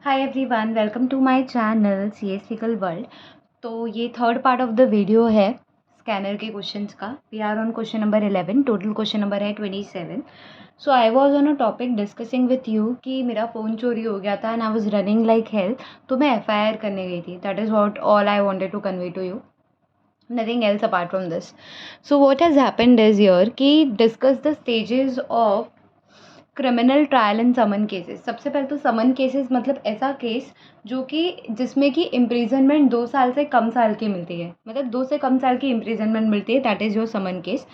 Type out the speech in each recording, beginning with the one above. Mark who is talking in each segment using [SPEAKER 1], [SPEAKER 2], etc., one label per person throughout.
[SPEAKER 1] Hi everyone, welcome to my channel CS fickle world. तो ये third part of the video है scanner के questions का। We are on question number 11, total question number है 27। So I was on a topic discussing with you कि मेरा phone चोरी हो गया था and I was running like hell. तो मैं एफआईआर करने गई थी। That is what all I wanted to convey to you, nothing else apart from this. So what has happened is here कि discuss the stages of criminal trial and summon cases. सबसे पहले तो समन cases मतलब ऐसा case जो कि जिसमें कि इम्प्रिजनमेंट 2 साल से कम साल की मिलती है, मतलब 2 से कम साल की इम्प्रिजनमेंट मिलती है, that is your summon case.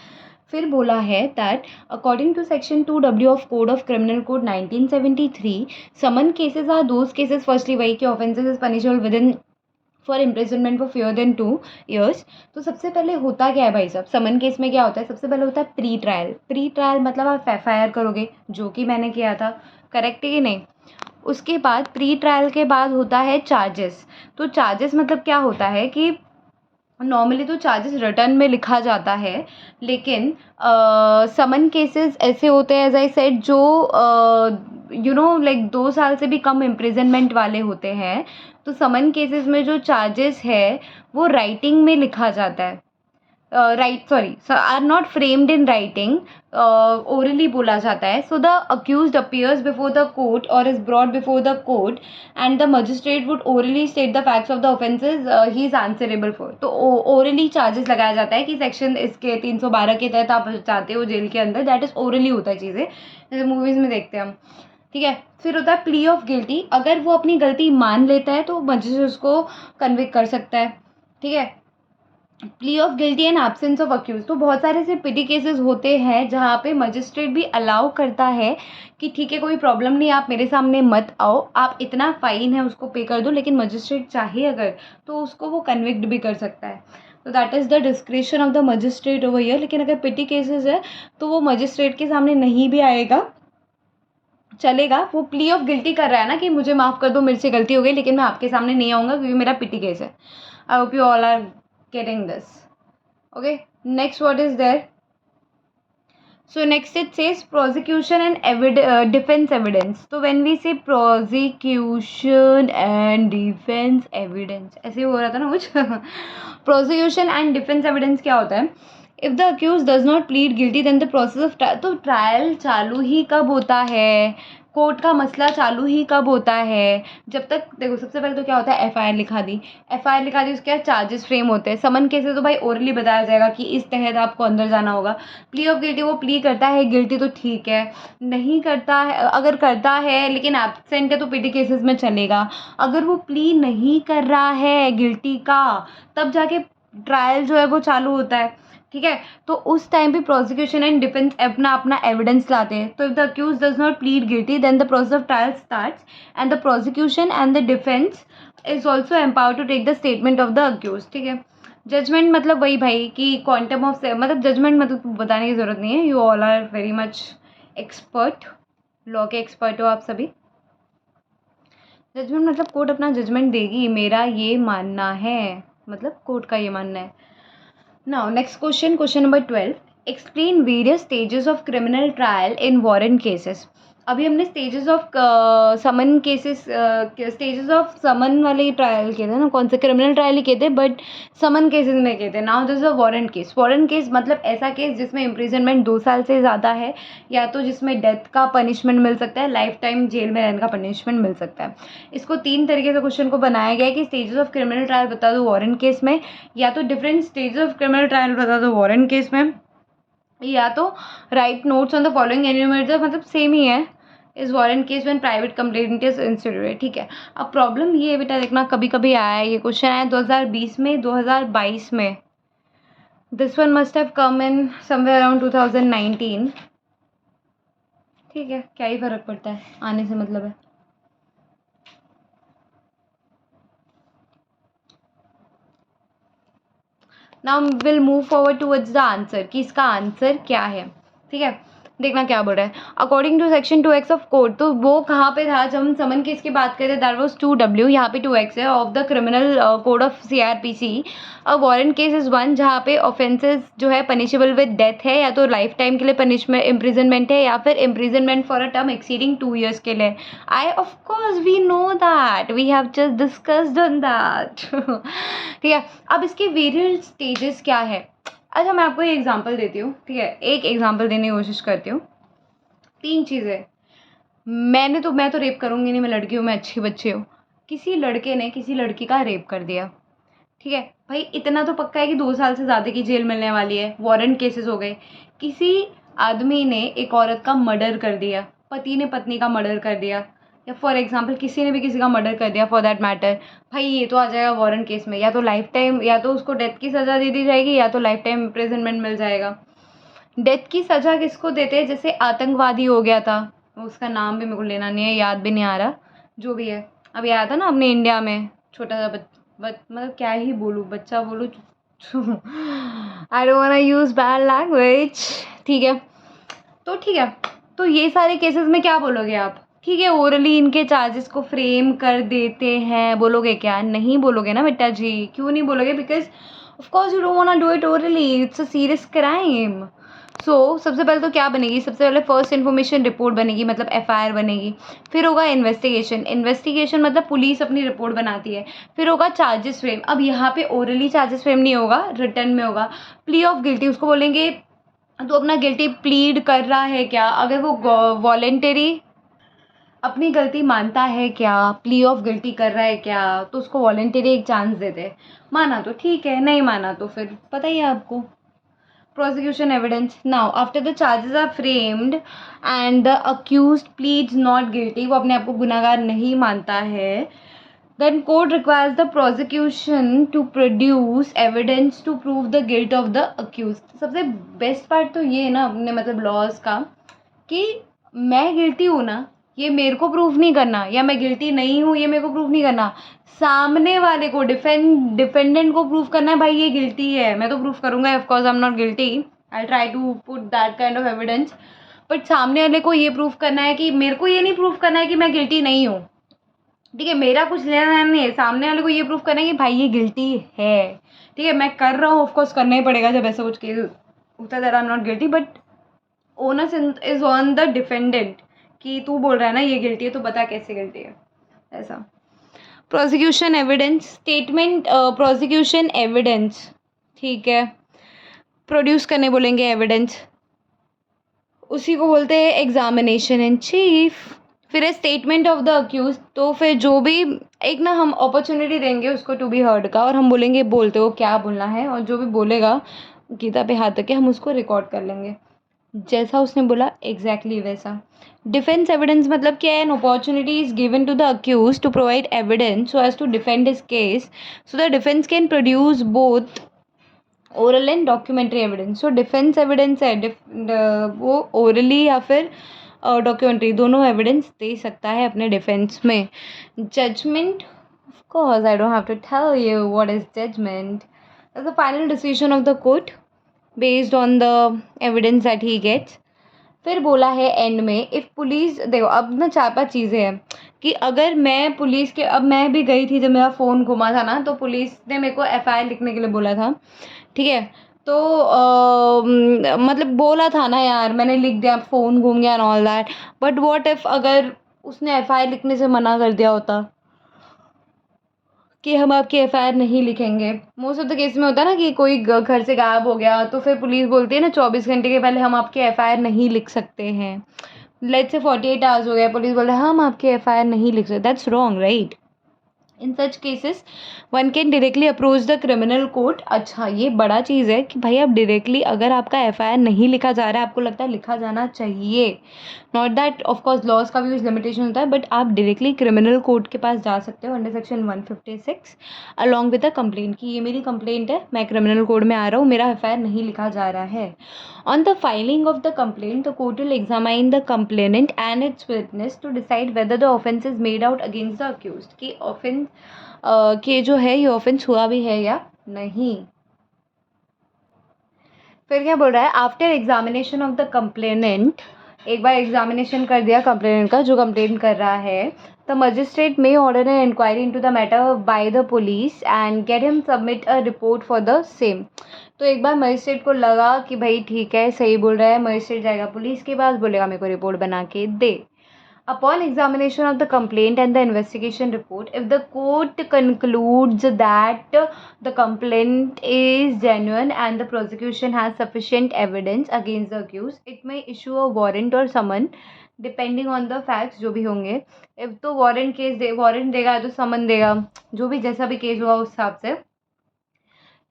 [SPEAKER 1] फिर बोला है that according to section 2W of code of criminal code 1973, summon cases are those cases firstly वही के offences is punishable within for imprisonment for fewer than 2 years। तो सबसे पहले होता क्या है भाई साहब, समन केस में क्या होता है? सबसे पहले होता है प्री ट्रायल। प्री ट्रायल मतलब आप एफआईआर करोगे, जो कि मैंने किया था। करेक्ट है कि नहीं? उसके बाद प्री ट्रायल के बाद होता है चार्जेस। तो चार्जेस मतलब क्या होता है कि नॉर्मली तो चार्जेस रिटर्न में लिखा जाता है, लेकिन समन केसेस ऐसे होते हैं एज आई सेड जो लाइक 2 साल से भी कम इम्प्रिजनमेंट वाले होते हैं। तो समन केसेस में जो चार्जेस है वो राइटिंग में लिखा जाता है। Are not framed in writing, orally बोला जाता है। So the accused appears before the court और is brought before the court and the magistrate would orally state the facts of the offences he is answerable for. तो orally charges लगाया जाता है कि section इसके 312 के तहत आप जाते हो जेल के अंदर। दैट इज ओरली होता है चीज़ें, जैसे मूवीज़ में देखते हैं हम। ठीक है। फिर होता है प्ली ऑफ गिल्टी। अगर वो अपनी गलती मान लेता है तो मजिस्ट्रेट उसको कन्विक्ट कर सकता है। ठीक है। Plea of guilty and absence of accused. तो बहुत सारे ऐसे पिटी केसेस होते हैं जहाँ पे मजिस्ट्रेट भी अलाउ करता है कि ठीक है कोई प्रॉब्लम नहीं, आप मेरे सामने मत आओ, आप इतना फाइन है उसको पे कर दो, लेकिन मजिस्ट्रेट चाहे अगर तो उसको वो कन्विक्ट भी कर सकता है। तो that is the description of the magistrate over here. लेकिन अगर पिटी केसेस है तो वो मजिस्ट्रेट के सामने नहीं भी आएगा, चलेगा। वो प्ली ऑफ गिल्टी कर रहा है ना कि मुझे माफ़ कर दो, मेरे से गलती हो गई, लेकिन मैं आपके सामने नहीं आऊँगा क्योंकि मेरा पिटी केस है। I hope you all are getting this. Okay, next what is there? So next it says prosecution and defense evidence. So when we say prosecution and defense evidence, ऐसे हो रहा था ना कुछ prosecution and defense evidence क्या होता है? If the accused does not plead guilty then the process of trial, तो ट्रायल चालू ही कब होता है? कोर्ट का मसला चालू ही कब होता है? जब तक देखो, सबसे पहले तो क्या होता है, एफआईआर लिखा दी। एफआईआर लिखा दी, उसके बाद चार्जेस फ्रेम होते हैं। समन केस तो भाई ओरली बताया जाएगा कि इस तहत आपको अंदर जाना होगा। प्ली ऑफ गिल्टी, वो प्ली करता है गिल्टी तो ठीक है, नहीं करता है, अगर करता है लेकिन एब्सेंट है तो पिटी केसेस में चलेगा। अगर वो प्ली नहीं कर रहा है गिल्टी का, तब जाके ट्रायल जो है वो चालू होता है। ठीक है। तो उस टाइम पे प्रोसिक्यूशन एंड डिफेंस अपना अपना एविडेंस लाते हैं। तो if the accused does not plead guilty then the process of trial starts and the prosecution and the defence is also empowered to take the statement of the accused. ठीक है। Judgement मतलब वही भाई कि quantum of मतलब judgement मतलब बताने की जरूरत नहीं है, you all are very much expert, law के एक्सपर्ट हो आप सभी। जजमेंट मतलब कोर्ट अपना जजमेंट देगी, मेरा ये मानना है, मतलब कोर्ट का ये मानना है। Now, next question, question number 12. Explain various stages of criminal trial in warrant cases. अभी हमने stages of summon cases, stages of summon वाले ट्रायल किए थे ना, कौन से क्रिमिनल ट्रायल ही किए थे, बट समन केसेस में किए थे। Now this is a warrant case. Warrant case मतलब ऐसा केस जिसमें इम्प्रिजनमेंट 2 साल से ज़्यादा है, या तो जिसमें डेथ का पनिशमेंट मिल सकता है, लाइफ टाइम जेल में रहने का पनिशमेंट मिल सकता है। इसको 3 तरीके से क्वेश्चन को बनाया गया है कि स्टेजेस ऑफ क्रिमिनल ट्रायल बता दो वारंट केस में, या तो different stages of criminal trial बता दो वारंट केस में, या तो right notes on the following enumerator, मतलब सेम ही है। Is warrant case when private complaint is instituted. ठीक है। अब प्रॉब्लम ये है बेटा, देखना कभी कभी आया है ये क्वेश्चन, आया 2020 में, 2022 में। This one must have come in somewhere around 2019। ठीक है, क्या ही फर्क पड़ता है, आने से मतलब है। Now will move forward towards the answer कि इसका आंसर क्या है। ठीक है। देखना क्या बोल रहा है। According to section 2x of code, तो वो कहाँ पे था जब हम समन केस की बात करें, दैट वाज 2W, यहाँ पे 2x है, of the criminal code of CRPC। A warrant case is one, जहाँ पे ऑफेंसेस जो है पनिशेबल विद डेथ है, या तो लाइफ टाइम के लिए पनिशमेंट इम्प्रिजनमेंट है, या फिर imprisonment for a term exceeding 2 years के लिए। I of course we know that, we have just discussed on that. ठीक है, अब इसके वेरियस स्टेजेस क्या है। अच्छा, मैं आपको एक एग्जांपल देती हूँ, ठीक है, एक एग्जांपल देने की कोशिश करती हूँ। 3 चीज़ें। मैं तो रेप करूँगी नहीं, मैं लड़की हूँ, मैं अच्छी बच्ची हूँ। किसी लड़के ने किसी लड़की का रेप कर दिया, ठीक है भाई, इतना तो पक्का है कि 2 साल से ज़्यादा की जेल मिलने वाली है, वारंट केसेस हो गए। किसी आदमी ने एक औरत का मर्डर कर दिया, पति ने पत्नी का मर्डर कर दिया, या फॉर एग्जांपल किसी ने भी किसी का मर्डर कर दिया फॉर दैट मैटर, भाई ये तो आ जाएगा वारंट केस में। या तो लाइफ टाइम, या तो उसको डेथ की सज़ा दे दी जाएगी, या तो लाइफ टाइम इम्प्रिजनमेंट मिल जाएगा। डेथ की सज़ा किसको देते हैं, जैसे आतंकवादी हो गया था, उसका नाम भी मेरे को लेना नहीं है, याद भी नहीं आ रहा, जो भी है। अभी आया था ना अपने इंडिया में, छोटा सा मतलब क्या ही बोलूँ, बच्चा बोलूँ, I don't want use bad language, ठीक है। तो ठीक है, तो ये सारे केसेस में क्या बोलोगे आप, ठीक है, ओरली इनके चार्जेस को फ्रेम कर देते हैं, बोलोगे क्या, नहीं बोलोगे ना बेटा जी, क्यों नहीं बोलोगे, because of course you don't want to do it orally, it's a serious crime. So सबसे पहले तो क्या बनेगी, सबसे पहले फर्स्ट इन्फॉर्मेशन रिपोर्ट बनेगी, मतलब FIR बनेगी। फिर होगा इन्वेस्टिगेशन, इन्वेस्टिगेशन मतलब पुलिस अपनी रिपोर्ट बनाती है। फिर होगा चार्जेस फ्रेम, अब यहाँ पे ओरली चार्जेस फ्रेम नहीं होगा, रिटर्न में होगा। प्ली ऑफ गिल्टी, उसको बोलेंगे तो अपना गिल्टी प्लीड कर रहा है क्या, अगर वो वॉलेंटरी अपनी गलती मानता है क्या, प्ली ऑफ गिल्टी कर रहा है क्या, तो उसको वॉलेंटरी एक चांस देते हैं। माना तो ठीक है, नहीं माना तो फिर पता ही है आपको। prosecution evidence, now after the charges are framed and the accused pleads not guilty, वो अपने आप को गुनाहगार नहीं मानता है, then court requires the prosecution to produce evidence to prove the guilt of the accused। सबसे बेस्ट पार्ट तो ये है ना अपने मतलब लॉज का, कि मैं गिल्टी हूँ ना, ये मेरे को प्रूव नहीं करना, या मैं गिल्टी नहीं हूँ ये मेरे को प्रूव नहीं करना, सामने वाले को डिफेंडेंट को प्रूव करना है, भाई ये गिल्टी है। मैं तो प्रूव करूंगा of course I am not guilty, I try to put that kind of evidence, but सामने वाले को ये प्रूव करना है कि, मेरे को ये नहीं प्रूव करना है कि मैं गिल्टी नहीं हूँ, ठीक है, मेरा कुछ लेना देना नहीं है, सामने वाले को ये प्रूव करना है कि भाई ये गिल्टी है, ठीक है, मैं कर रहा हूँ, ऑफकोर्स करना ही पड़ेगा जब ऐसा कुछ केस होता है that I am not guilty, but onus is on the defendant, कि तू बोल रहा है ना ये गिल्टी है, तो बता कैसे गिल्टी है, ऐसा। Prosecution evidence statement, prosecution evidence, ठीक है, प्रोड्यूस करने बोलेंगे एविडेंस, उसी को बोलते हैं एग्जामिनेशन इन चीफ। फिर है स्टेटमेंट ऑफ द अक्यूज, तो फिर जो भी एक ना हम अपॉर्चुनिटी देंगे उसको टू बी हर्ड का, और हम बोलेंगे बोलते हो क्या बोलना है, और जो भी बोलेगा गीता पे हाथ रख के हम उसको रिकॉर्ड कर लेंगे, जैसा उसने बोला एग्जैक्टली वैसा। डिफेंस एविडेंस मतलब क्या है, an opportunity is given to the accused to provide evidence so as to defend his case, so the defence can produce both oral and documentary evidence. So defence evidence है वो orally या फिर documentary दोनों evidence दे सकता है अपने defence में। Judgment, of course I don't have to tell you what is judgment, the final decision of the court based on the evidence that he gets. फिर बोला है एंड में, इफ़ पुलिस, देखो अब ना 4-5 चीज़ें हैं, कि अगर मैं पुलिस के, अब मैं भी गई थी जब मेरा फ़ोन घुमा था ना, तो पुलिस ने मेरे को FIR लिखने के लिए बोला था, ठीक है, तो मतलब बोला था ना यार, मैंने लिख दिया, फ़ोन घूम गया and all that, but what if अगर उसने FIR लिखने से मना कर दिया होता कि हम आपकी FIR नहीं लिखेंगे। मोस्ट ऑफ द केस में होता है ना कि कोई घर से गायब हो गया, तो फिर पुलिस बोलती है ना 24 घंटे के पहले हम आपकी FIR नहीं लिख सकते हैं। लेट्स से 48 आवर्स हो गया, पुलिस बोल रहा है हम आपकी FIR नहीं लिख सकते, that's wrong right. In such cases one can directly approach the criminal court. अच्छा ये बड़ा चीज़ है कि भाई आप डायरेक्टली, अगर आपका FIR नहीं लिखा जा रहा है, आपको लगता है लिखा जाना चाहिए, नॉट दैट ऑफकोर्स लॉज का भी कुछ लिमिटेशन होता है, बट आप डायरेक्टली क्रिमिनल कोर्ट के पास जा सकते हो under section 156 along with a complaint, कि ये मेरी कंप्लेंट है, मैं क्रिमिनल कोड में आ रहा हूँ, मेरा FIR नहीं लिखा जा रहा है। On the filing of the complaint, the court will examine the complainant and its witness to decide whether the offence is made out against the accused, कि offence के जो है ये offence हुआ भी है या नहीं। फिर क्या बोल रहा है, after examination of the complainant, एक बार एग्जामिनेशन कर दिया कंप्लेनेंट का, जो कंप्लेन कर रहा है, the magistrate may order an inquiry into the matter by the police and get him submit a report for the same. तो एक बार मजिस्ट्रेट को लगा कि भाई ठीक है, सही बोल रहा है, मजिस्ट्रेट जाएगा पुलिस के पास, बोलेगा मेरे को रिपोर्ट बना के दे। Upon examination of the complaint and the investigation report, if the court concludes that the complaint is genuine and the prosecution has sufficient evidence against the accused, it may issue a warrant or summon depending on the facts जो भी होंगे। if तो warrant देगा तो समन देगा, जो भी जैसा भी केस हुआ उस हिसाब से।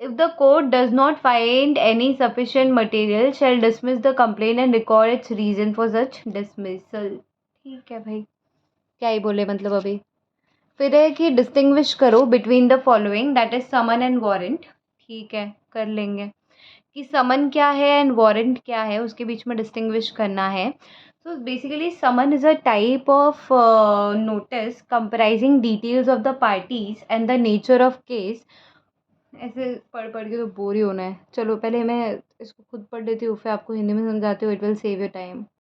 [SPEAKER 1] if the court does not find any sufficient material shall dismiss the complaint and record its reason for such dismissal। ठीक है भाई, क्या ही बोले मतलब अभी। फिर है कि डिस्टिंग्विश करो between the following, that is someone and warrant. ठीक है, कर लेंगे कि समन क्या है एंड वारंट क्या है, उसके बीच में डिस्टिंग्विश करना है। So basically someone is a type of notice comprising details of the parties and the nature of case. ऐसे पढ़ पढ़ के तो बोर ही होना है। चलो पहले मैं इसको खुद पढ़ लेती हूँ, फिर आपको हिंदी में समझाती हूँ, it will save your time.